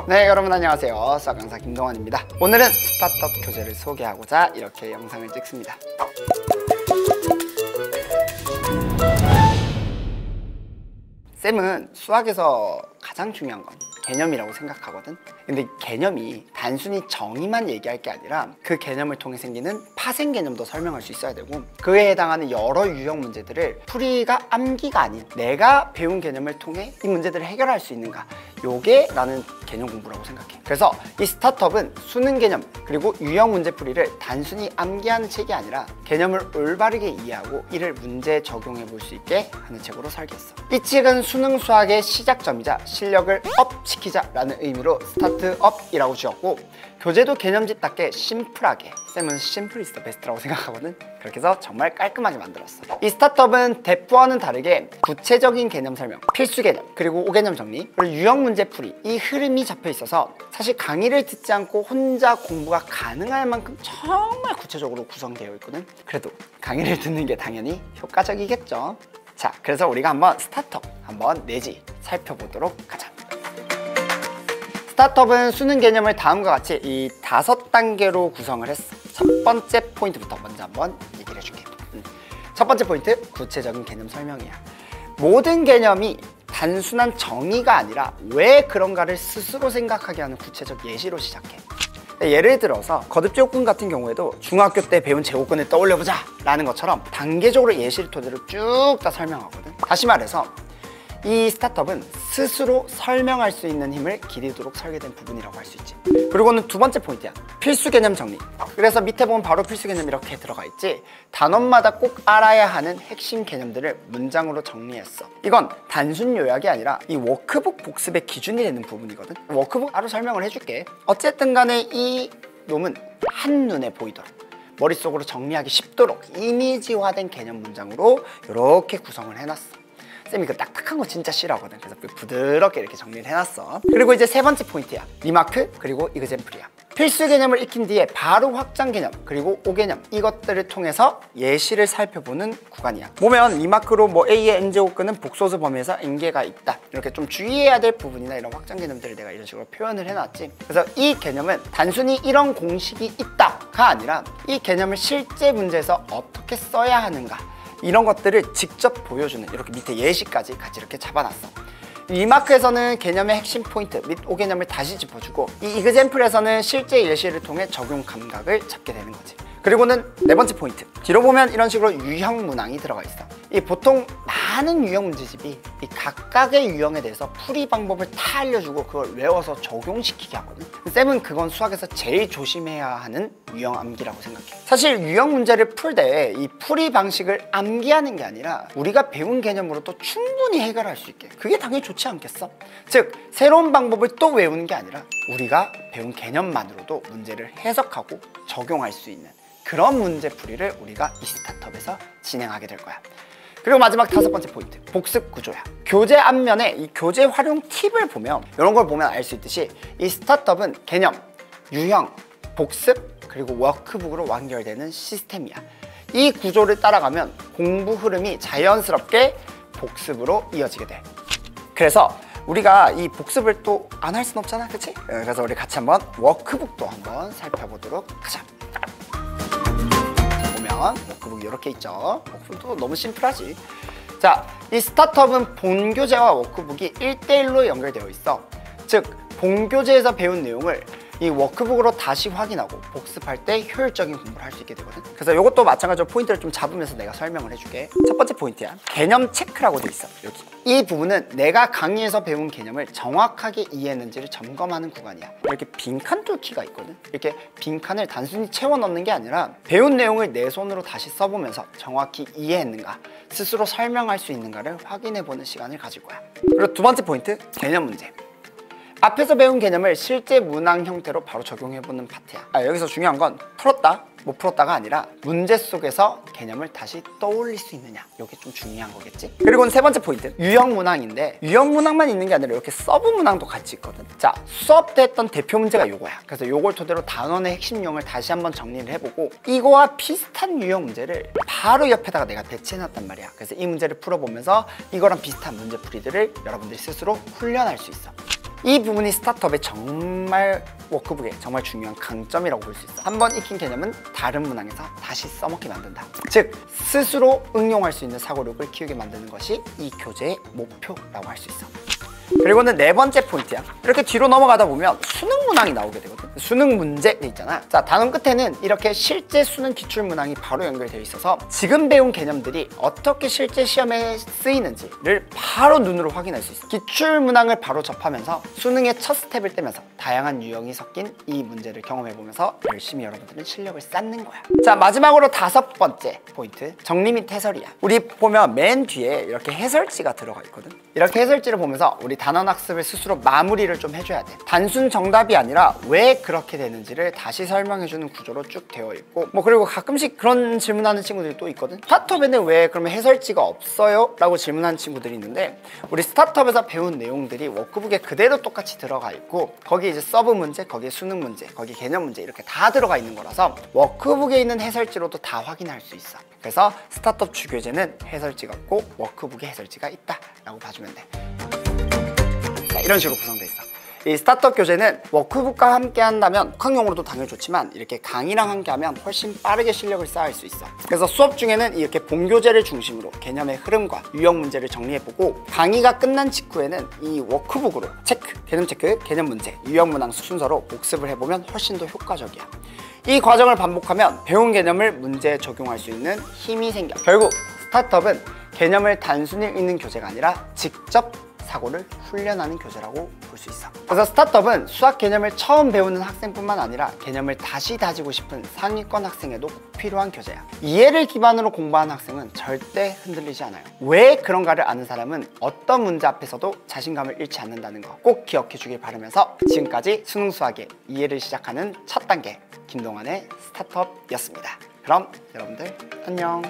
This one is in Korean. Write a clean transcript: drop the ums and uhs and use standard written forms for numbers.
네, 여러분 안녕하세요. 수학 강사 김동환입니다. 오늘은 스타트업 교재를 소개하고자 이렇게 영상을 찍습니다. 쌤은 수학에서 가장 중요한 건 개념이라고 생각하거든. 근데 개념이 단순히 정의만 얘기할 게 아니라 그 개념을 통해 생기는 파생 개념도 설명할 수 있어야 되고, 그에 해당하는 여러 유형 문제들을 풀이가 암기가 아닌 내가 배운 개념을 통해 이 문제들을 해결할 수 있는가, 요게 나는 개념 공부라고 생각해. 그래서 이 스타트업은 수능 개념 그리고 유형 문제 풀이를 단순히 암기하는 책이 아니라 개념을 올바르게 이해하고 이를 문제에 적용해 볼 수 있게 하는 책으로 설계했어. 이 책은 수능 수학의 시작점이자 실력을 업 시키자라는 의미로 스타트업이라고 지었고, 교재도 개념집답게 심플하게, 쌤은 심플 이즈 더 베스트라고 생각하거든. 그렇게 해서 정말 깔끔하게 만들었어. 이 스타트업은 대표와는 다르게 구체적인 개념 설명, 필수 개념, 그리고 5개념 정리, 그리고 유형 문제 풀이, 이 흐름이 잡혀 있어서 사실 강의를 듣지 않고 혼자 공부가 가능할 만큼 정말 구체적으로 구성되어 있거든. 그래도 강의를 듣는 게 당연히 효과적이겠죠. 자, 그래서 우리가 한번 스타트업 한번 내지 살펴보도록 하자. 스타트업은 수능 개념을 다음과 같이 이 5단계로 구성을 했어. 첫 번째 포인트부터 먼저 한번 얘기를 해줄게. 첫 번째 포인트, 구체적인 개념 설명이야. 모든 개념이 단순한 정의가 아니라 왜 그런가를 스스로 생각하게 하는 구체적 예시로 시작해. 예를 들어서 거듭제곱근 같은 경우에도 중학교 때 배운 제곱근을 떠올려보자 라는 것처럼 단계적으로 예시를 토대로 쭉 다 설명하거든. 다시 말해서 이 스타트업은 스스로 설명할 수 있는 힘을 기르도록 설계된 부분이라고 할 수 있지. 그리고는 두 번째 포인트야. 필수 개념 정리. 그래서 밑에 보면 바로 필수 개념 이렇게 들어가 있지. 단원마다 꼭 알아야 하는 핵심 개념들을 문장으로 정리했어. 이건 단순 요약이 아니라 이 워크북 복습의 기준이 되는 부분이거든. 워크북 바로 설명을 해줄게. 어쨌든 간에 이 놈은 한눈에 보이도록, 머릿속으로 정리하기 쉽도록 이미지화된 개념 문장으로 이렇게 구성을 해놨어. 쌤이 그 딱딱한 거 진짜 싫어하거든. 그래서 부드럽게 이렇게 정리를 해놨어. 그리고 이제 세 번째 포인트야. 리마크 그리고 이그젠플이야. 필수 개념을 익힌 뒤에 바로 확장 개념 그리고 5개념, 이것들을 통해서 예시를 살펴보는 구간이야. 보면 리마크로 뭐 A의 n제곱근은 복소수 범위에서 n개가 있다, 이렇게 좀 주의해야 될 부분이나 이런 확장 개념들을 내가 이런 식으로 표현을 해놨지. 그래서 이 개념은 단순히 이런 공식이 있다가 아니라 이 개념을 실제 문제에서 어떻게 써야 하는가, 이런 것들을 직접 보여주는, 이렇게 밑에 예시까지 같이 이렇게 잡아놨어. 리마크에서는 개념의 핵심 포인트 및 5개념을 다시 짚어주고, 이 이그젠플에서는 실제 예시를 통해 적용 감각을 잡게 되는 거지. 그리고는 네 번째 포인트, 뒤로 보면 이런 식으로 유형 문항이 들어가 있어. 이 보통 많은 유형 문제집이 이 각각의 유형에 대해서 풀이 방법을 다 알려주고 그걸 외워서 적용시키게 하거든. 쌤은 그건 수학에서 제일 조심해야 하는 유형 암기라고 생각해. 사실 유형 문제를 풀 때 이 풀이 방식을 암기하는 게 아니라 우리가 배운 개념으로도 충분히 해결할 수 있게, 그게 당연히 좋지 않겠어? 즉, 새로운 방법을 또 외우는 게 아니라 우리가 배운 개념만으로도 문제를 해석하고 적용할 수 있는 그런 문제 풀이를 우리가 이 스타트업에서 진행하게 될 거야. 그리고 마지막 다섯 번째 포인트, 복습 구조야. 교재 앞면에 이 교재 활용 팁을 보면, 이런 걸 보면 알 수 있듯이 이 스타트업은 개념, 유형, 복습, 그리고 워크북으로 완결되는 시스템이야. 이 구조를 따라가면 공부 흐름이 자연스럽게 복습으로 이어지게 돼. 그래서 우리가 이 복습을 또 안 할 순 없잖아, 그치? 그래서 우리 같이 한번 워크북도 한번 살펴보도록 하자. 워크북이 이렇게 있죠. 워크북도 너무 심플하지. 자, 이 스타트업은 본교재와 워크북이 1대1로 연결되어 있어. 즉, 본교재에서 배운 내용을 이 워크북으로 다시 확인하고 복습할 때 효율적인 공부를 할 수 있게 되거든. 그래서 이것도 마찬가지로 포인트를 좀 잡으면서 내가 설명을 해줄게. 첫 번째 포인트야. 개념 체크라고 돼 있어. 여기. 이 부분은 내가 강의에서 배운 개념을 정확하게 이해했는지를 점검하는 구간이야. 이렇게 빈칸 뚫기가 있거든. 이렇게 빈칸을 단순히 채워 넣는 게 아니라 배운 내용을 내 손으로 다시 써보면서 정확히 이해했는가, 스스로 설명할 수 있는가를 확인해보는 시간을 가질 거야. 그리고 두 번째 포인트, 개념 문제. 앞에서 배운 개념을 실제 문항 형태로 바로 적용해보는 파트야. 여기서 중요한 건 풀었다, 못 풀었다가 아니라 문제 속에서 개념을 다시 떠올릴 수 있느냐, 이게 좀 중요한 거겠지. 그리고 세 번째 포인트, 유형 문항인데 유형 문항만 있는 게 아니라 이렇게 서브 문항도 같이 있거든. 자, 수업 때 했던 대표 문제가 요거야. 그래서 요걸 토대로 단원의 핵심 유형을 다시 한번 정리를 해보고, 이거와 비슷한 유형 문제를 바로 옆에다가 내가 배치해놨단 말이야. 그래서 이 문제를 풀어보면서 이거랑 비슷한 문제 풀이들을 여러분들이 스스로 훈련할 수 있어. 이 부분이 스타트업의 정말 워크북의 정말 중요한 강점이라고 볼 수 있어. 한번 익힌 개념은 다른 문항에서 다시 써먹게 만든다. 즉 스스로 응용할 수 있는 사고력을 키우게 만드는 것이 이 교재의 목표라고 할 수 있어. 그리고는 네 번째 포인트야. 이렇게 뒤로 넘어가다 보면 수능 문항이 나오게 되거든. 수능 문제 있잖아. 자, 단원 끝에는 이렇게 실제 수능 기출 문항이 바로 연결되어 있어서 지금 배운 개념들이 어떻게 실제 시험에 쓰이는지를 바로 눈으로 확인할 수 있어. 기출 문항을 바로 접하면서 수능의 첫 스텝을 떼면서 다양한 유형이 섞인 이 문제를 경험해보면서 열심히 여러분들은 실력을 쌓는 거야. 자, 마지막으로 다섯 번째 포인트, 정리 및 해설이야. 우리 보면 맨 뒤에 이렇게 해설지가 들어가 있거든. 이렇게 해설지를 보면서 우리 단원 학습을 스스로 마무리를 좀 해줘야 돼. 단순 정답이 아니라 왜 그렇게 되는지를 다시 설명해주는 구조로 쭉 되어 있고, 그리고 가끔씩 그런 질문하는 친구들이 또 있거든. 스타트업에는 왜 그러면 해설지가 없어요? 라고 질문하는 친구들이 있는데, 우리 스타트업에서 배운 내용들이 워크북에 그대로 똑같이 들어가 있고, 거기에 이제 서브 문제, 거기에 수능 문제, 거기에 개념 문제 이렇게 다 들어가 있는 거라서 워크북에 있는 해설지로도 다 확인할 수 있어. 그래서 스타트업 주교재는 해설지가 없고 워크북에 해설지가 있다 라고 봐주면 돼. 자, 이런 식으로 구성되어 있어. 이 스타트업 교재는 워크북과 함께 한다면 독학용으로도 당연히 좋지만 이렇게 강의랑 함께 하면 훨씬 빠르게 실력을 쌓을 수 있어. 그래서 수업 중에는 이렇게 본교재를 중심으로 개념의 흐름과 유형 문제를 정리해보고, 강의가 끝난 직후에는 이 워크북으로 체크, 개념 체크, 개념 문제, 유형 문항 순서로 복습을 해보면 훨씬 더 효과적이야. 이 과정을 반복하면 배운 개념을 문제에 적용할 수 있는 힘이 생겨. 결국 스타트업은 개념을 단순히 읽는 교재가 아니라 직접 사고를 훈련하는 교재라고 볼 수 있어. 그래서 스타트업은 수학 개념을 처음 배우는 학생뿐만 아니라 개념을 다시 다지고 싶은 상위권 학생에도 필요한 교재야. 이해를 기반으로 공부하는 학생은 절대 흔들리지 않아요. 왜 그런가를 아는 사람은 어떤 문제 앞에서도 자신감을 잃지 않는다는 거 꼭 기억해 주길 바라면서, 지금까지 수능 수학의 이해를 시작하는 첫 단계 김동환의 스타트업이었습니다. 그럼 여러분들 안녕.